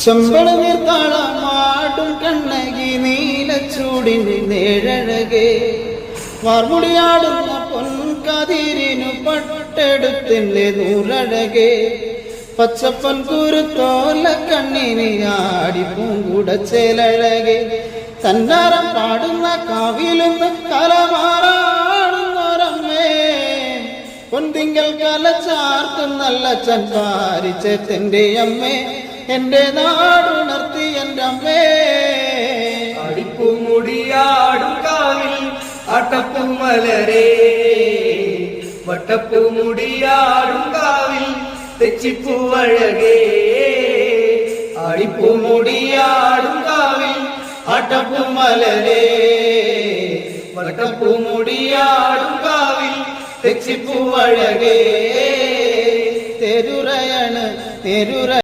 ചെമ്പള നീർത്താളമാടും കണ്ണകി നീലച്ചൂടിന് നേഴഴകേ വാർമുടിയാടുന്ന പൊൻകതിരിനു പട്ടെടുത്തിന്റെ നൂലഴകേ പച്ചപ്പൻ കുരുത്തോല കണ്ണിന് ആടി പൂങ്കുടച്ചേലഴകേ തന്നാരം പാടുന്ന കാവിലുന്ന് കലമാറാടുന്നൊരമ്മേ പൊന്തിങ്കൽ കല ചാർത്തുന്നല്ല ചൻപാരിച്ചെത്തിന്റെ അമ്മേ എന്റെ നാടുണർത്തി എൻ്റെ അമ്മേ അടിപ്പൂമുടിയാടും കാവിൽ അട്ടപ്പൂമലരേ വട്ടപ്പൂമുടിയാടും കാവിൽ തെച്ചിപ്പൂവഴകേ അടിപ്പൂമുടിയാടും കാവിൽ അട്ടപ്പൂമലരേ വട്ടപ്പൂമുടിയാടും കാവിൽ തെച്ചിപ്പൂവഴകേ തെരുറയാണ് തെരുറ